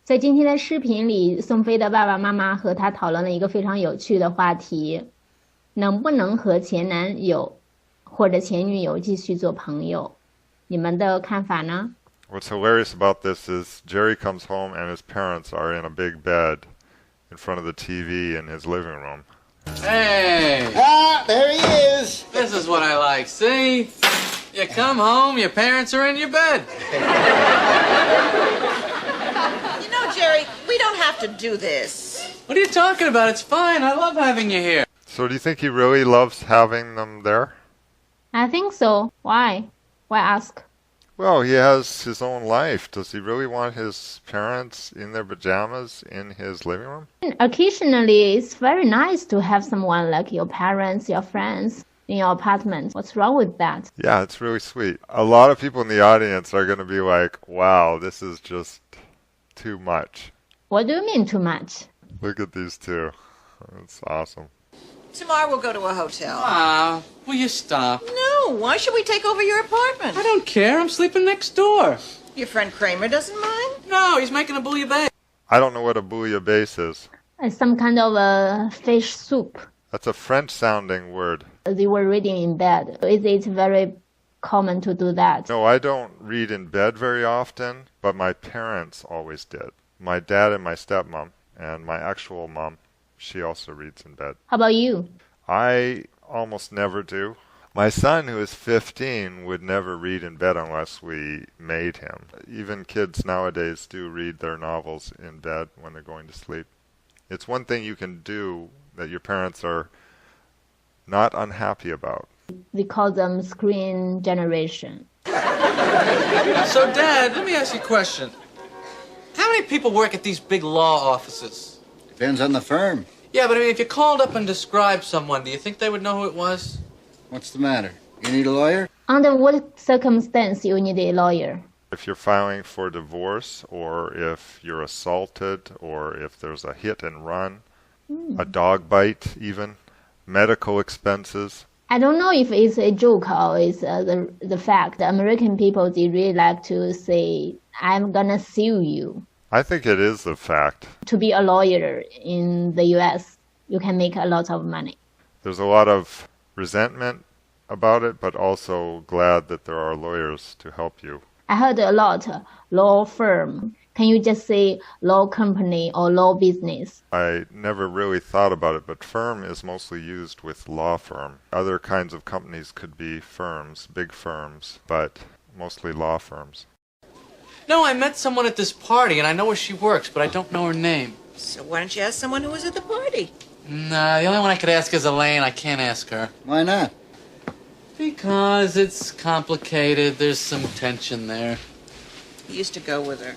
在今天的视频里，宋飞的爸爸妈妈和他讨论了一个非常有趣的话题：能不能和前男友或者前女友继续做朋友？你们的看法呢？ What's hilarious about this is Jerry comes home and his parents are in a big bed in front of the TV in his living room. Hey! Ah, there he is! This is what I like, see? You come home, your parents are in your bed. You know, Jerry, we don't have to do this. What are you talking about? It's fine. I love having you here. So do you think he really loves having them there? I think so. Why? Why ask? Well, he has his own life. Does he really want his parents in their pajamas in his living room? Occasionally, it's very nice to have someone like your parents, your friends in your apartment. What's wrong with that? Yeah, it's really sweet. A lot of people in the audience are going to be like, wow, this is just too much. What do you mean too much? Look at these two. It's awesome. Tomorrow we'll go to a hotel. Ah, will you stop? No, why should we take over your apartment? I don't care. I'm sleeping next door. Your friend Kramer doesn't mind? No, he's making a bouillabaisse. I don't know what a bouillabaisse is. It's some kind of a fish soup. That's a French-sounding word. They were reading in bed. Is it very common to do that? No, I don't read in bed very often, but my parents always did. My dad and my stepmom, and my actual mom, she also reads in bed. How about you? I almost never do. My son, who is 15, would never read in bed unless we made him. Even kids nowadays do read their novels in bed when they're going to sleep. It's one thing you can do that your parents are not unhappy about. We call them screen generation. So, Dad, let me ask you a question. How many people work at these big law offices? Depends on the firm. Yeah, but I mean, if you called up and described someone, do you think they would know who it was? What's the matter? You need a lawyer? Under what circumstance you need a lawyer? If you're filing for divorce, or if you're assaulted, or if there's a hit and run, a dog bite even, medical expenses. I don't know if it's a joke or it's the fact. The American people, they really like to say, I'm gonna sue you. I think it is a fact. To be a lawyer in the US, you can make a lot of money. There's a lot of resentment about it, but also glad that there are lawyers to help you. I heard a lot, law firm. Can you just say law company or law business? I never really thought about it, but firm is mostly used with law firm. Other kinds of companies could be firms, big firms, but mostly law firms. No, I met someone at this party, and I know where she works, but I don't know her name. So why don't you ask someone who was at the party? Nah, the only one I could ask is Elaine. I can't ask her. Why not? Because it's complicated. There's some tension there. He used to go with her.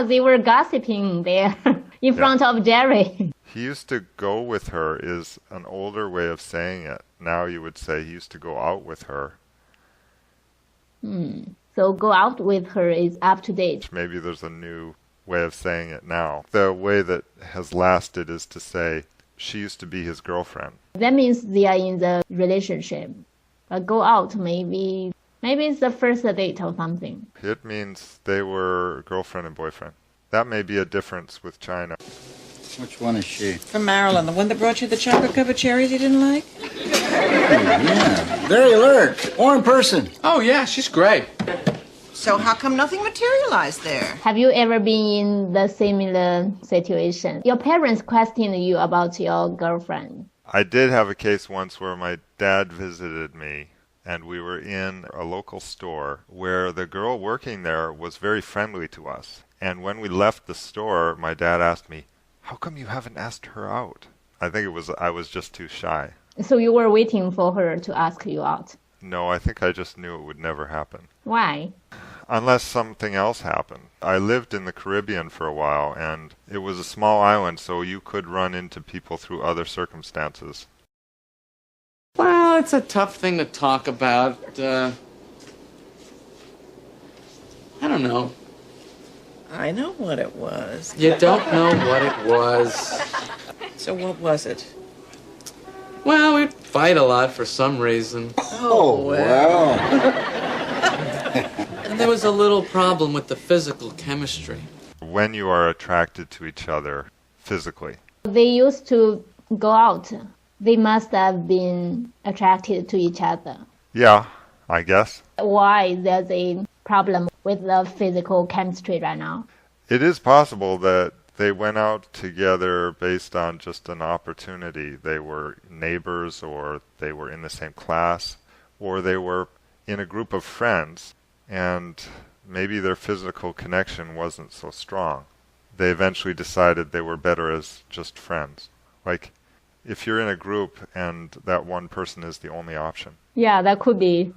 They were gossiping there in front of Jerry. He used to go with her is an older way of saying it. Now you would say he used to go out with her. So go out with her is up to date. Maybe there's a new way of saying it now. The way that has lasted is to say she used to be his girlfriend. That means they are in the relationship. But go out, maybe it's the first date or something. It means they were girlfriend and boyfriend. That may be a difference with China. Which one is she? From Maryland, the one that brought you the chocolate-covered cherries you didn't like? Yeah, very alert. Warm person. Oh, yeah, she's great. So how come nothing materialized there? Have you ever been in the similar situation? Your parents questioned you about your girlfriend. I did have a case once where my dad visited me, and we were in a local store where the girl working there was very friendly to us. And when we left the store, my dad asked me, "How come you haven't asked her out?" I think I was just too shy. So you were waiting for her to ask you out. No, I think I just knew it would never happen. Why? Unless something else happened. I lived in the Caribbean for a while, and it was a small island, so you could run into people through other circumstances. Well, it's a tough thing to talk about. I don't know. I know what it was. You don't know what it was. So what was it? Well, we'd fight a lot for some reason. Oh, well. And there was a little problem with the physical chemistry. when you are attracted to each other physically. They used to go out. They must have been attracted to each other. Yeah, I guess. Why there's a problem with the physical chemistry right now? It is possible that they went out together based on just an opportunity. They were neighbors, or they were in the same class, or they were in a group of friends, and maybe their physical connection wasn't so strong. They eventually decided they were better as just friends. Like, if you're in a group and that one person is the only option. Yeah, that could be.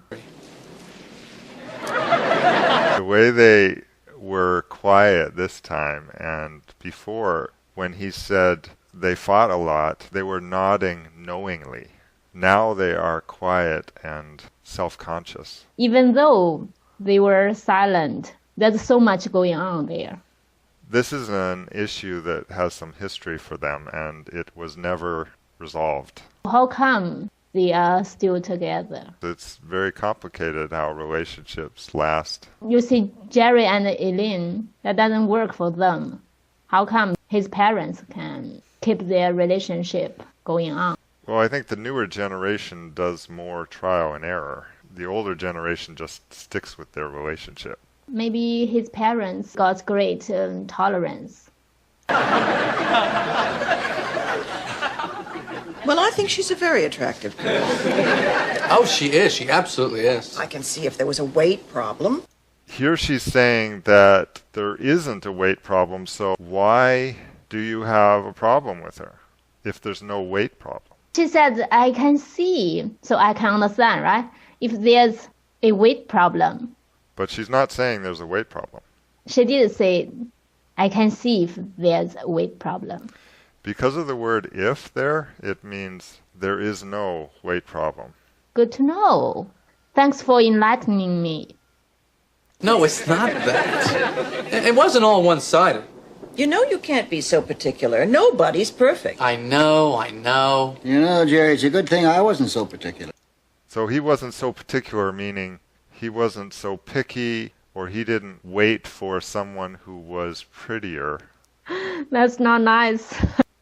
The way they were quiet this time, and before, when he said they fought a lot, they were nodding knowingly. Now they are quiet and self-conscious. Even though they were silent, there's so much going on there. This is an issue that has some history for them, and it was never resolved. How come they are still together? It's very complicated how relationships last. You see, Jerry and Elaine, that doesn't work for them. How come his parents can keep their relationship going on? Well, I think the newer generation does more trial and error. The older generation just sticks with their relationship. Maybe his parents got great tolerance. Well, I think she's a very attractive girl. Oh, she is. She absolutely is. I can see if there was a weight problem. Here she's saying that there isn't a weight problem, so why do you have a problem with her if there's no weight problem? She said, I can see, so I can understand, right? If there's a weight problem. But she's not saying there's a weight problem. She did say, I can see if there's a weight problem. Because of the word if there, it means there is no weight problem. Good to know. Thanks for enlightening me. No, it's not that. It wasn't all one-sided. You know you can't be so particular. Nobody's perfect. I know. You know, Jerry, it's a good thing I wasn't so particular. So he wasn't so particular, meaning he wasn't so picky, or he didn't wait for someone who was prettier. That's not nice.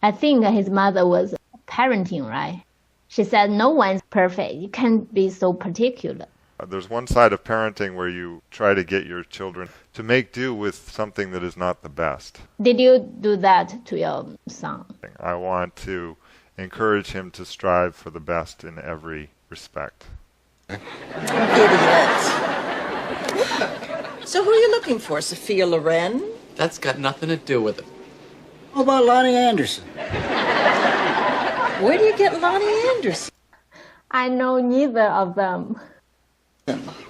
I think his mother was parenting, right? She said, no one's perfect. You can't be so particular. There's one side of parenting where you try to get your children to make do with something that is not the best. Did you do that to your son? I want to encourage him to strive for the best in every respect. Idiot. So who are you looking for, Sophia Loren? That's got nothing to do with it. How about Lonnie Anderson? Where do you get Lonnie Anderson? I know neither of them.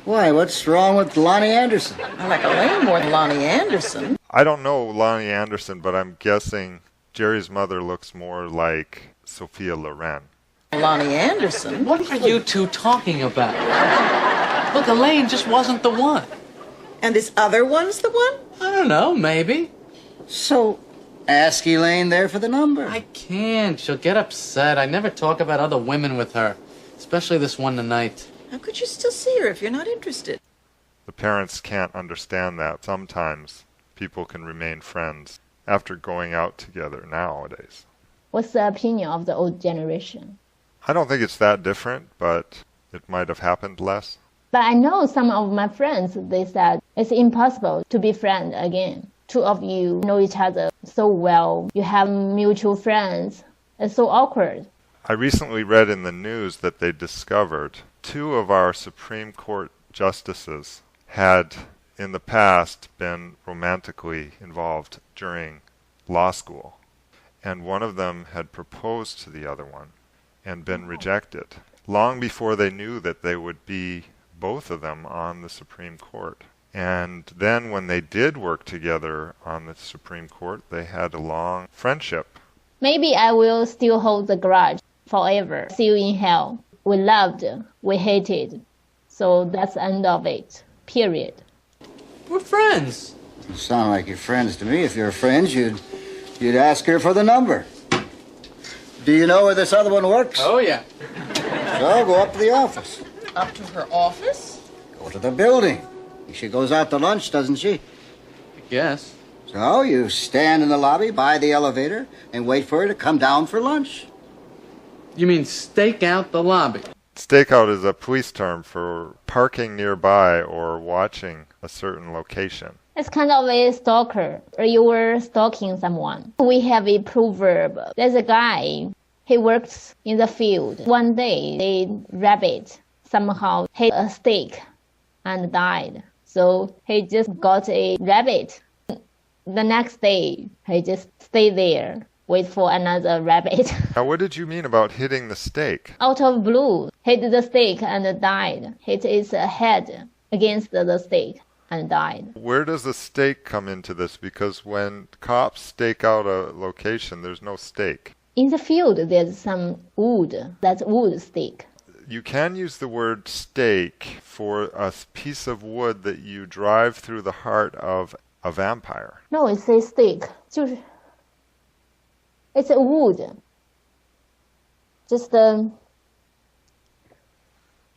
Why, what's wrong with Lonnie Anderson? I like Elaine more than Lonnie Anderson. I don't know Lonnie Anderson, but I'm guessing Jerry's mother looks more like Sophia Loren. Lonnie Anderson? What are you two talking about? Look, Elaine just wasn't the one. And this other one's the one? I don't know, maybe. So, ask Elaine there for the number. I can't. She'll get upset. I never talk about other women with her, especially this one tonight. How could you still see her if you're not interested? The parents can't understand that. Sometimes people can remain friends after going out together nowadays. What's the opinion of the old generation? I don't think it's that different, but it might have happened less. But I know some of my friends, they said it's impossible to be friends again. Two of you know each other so well. You have mutual friends. It's so awkward. I recently read in the news that they discovered 2 of our Supreme Court justices had in the past been romantically involved during law school. And one of them had proposed to the other one and been rejected long before they knew that they would be, both of them, on the Supreme Court. And then when they did work together on the Supreme Court, they had a long friendship. Maybe I will still hold the grudge forever. See you in hell. We loved, we hated. So that's the end of it. Period. We're friends. You sound like you're friends to me. If you're friends, you'd ask her for the number. Do you know where this other one works? Oh, yeah. So go up to the office. Up to her office? Go to the building. She goes out to lunch, doesn't she? I guess. So So you stand in the lobby by the elevator and wait for her to come down for lunch. You mean stake out the lobby? Stakeout is a police term for parking nearby or watching a certain location. It's kind of a stalker, or you were stalking someone. We have a proverb. There's a guy, he works in the field. One day, a rabbit somehow hit a stake and died. So he just got a rabbit. The next day, he just stayed there, wait for another rabbit. Now, what did you mean about hitting the stake? Out of blue, hit the stake and died. Hit its head against the stake and died. Where does the stake come into this? Because when cops stake out a location, there's no stake. In the field, there's some wood. That's wood stake. You can use the word stake for a piece of wood that you drive through the heart of a vampire. No, it's a stake. It's a wood.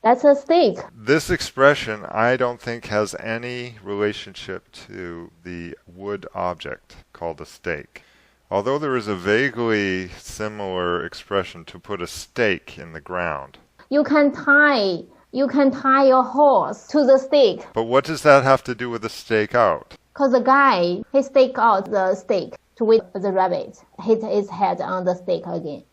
That's a stake. This expression, I don't think, has any relationship to the wood object called a stake. Although there is a vaguely similar expression to put a stake in the ground. You can tie your horse to the stake. But what does that have to do with the stake out? Because the guy, he stake out the stake to wait for the rabbit, hit his head on the stake again.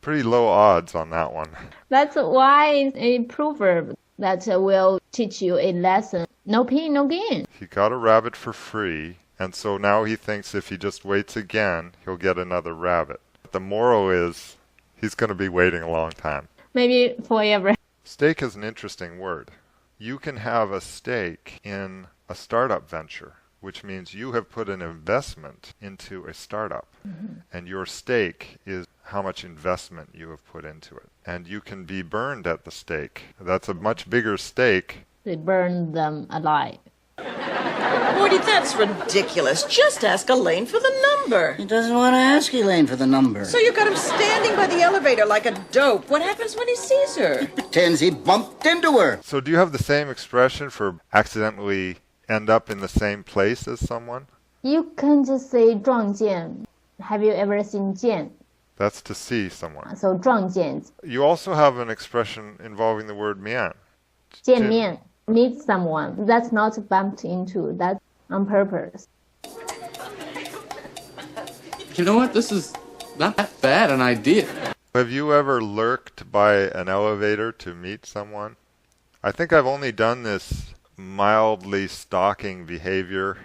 Pretty low odds on that one. That's why a proverb that will teach you a lesson. No pain, no gain. He got a rabbit for free, and so now he thinks if he just waits again, he'll get another rabbit. The moral is, he's going to be waiting a long time. Maybe forever. Stake is an interesting word. You can have a stake in a startup venture, which means you have put an investment into a startup. Mm-hmm. And your stake is how much investment you have put into it. And you can be burned at the stake. That's a much bigger stake. They burn them alive. Morty, that's ridiculous. Just ask Elaine for the number. He doesn't want to ask Elaine for the number. So you got him standing by the elevator like a dope. What happens when he sees her? He pretends he bumped into her. So do you have the same expression for accidentally end up in the same place as someone? You can just say 撞见. Have you ever seen 见? That's to see someone. So 撞见. You also have an expression involving the word 面. 见面. Meet someone. That's not bumped into. That's on purpose. You know what? This is not that bad an idea. Have you ever lurked by an elevator to meet someone? I think I've only done this mildly stalking behavior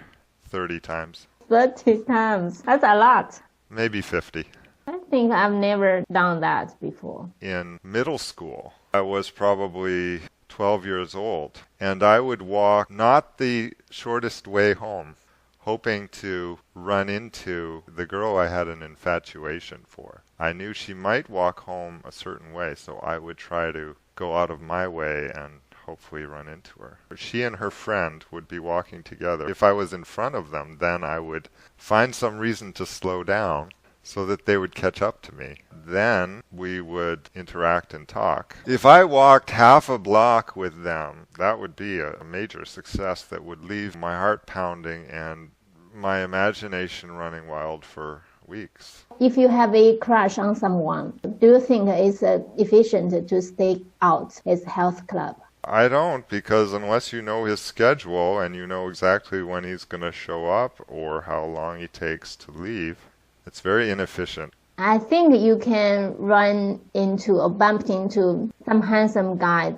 30 times. 30 times. That's a lot. Maybe 50. I think I've never done that before. In middle school, I was probably 12 years old, and I would walk not the shortest way home, hoping to run into the girl I had an infatuation for. I knew she might walk home a certain way, so I would try to go out of my way and hopefully run into her. She and her friend would be walking together. If I was in front of them, then I would find some reason to slow down so that they would catch up to me. Then we would interact and talk. If I walked half a block with them, that would be a major success that would leave my heart pounding and my imagination running wild for weeks. If you have a crush on someone, do you think it's efficient to stay out his health club? I don't, because unless you know his schedule and you know exactly when he's going to show up or how long he takes to leave, it's very inefficient. I think you can run into or bump into some handsome guys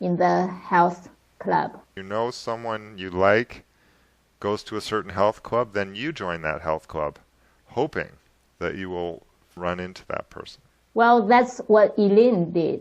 in the health club. You know someone you like goes to a certain health club, then you join that health club, hoping that you will run into that person. Well, that's what Elaine did.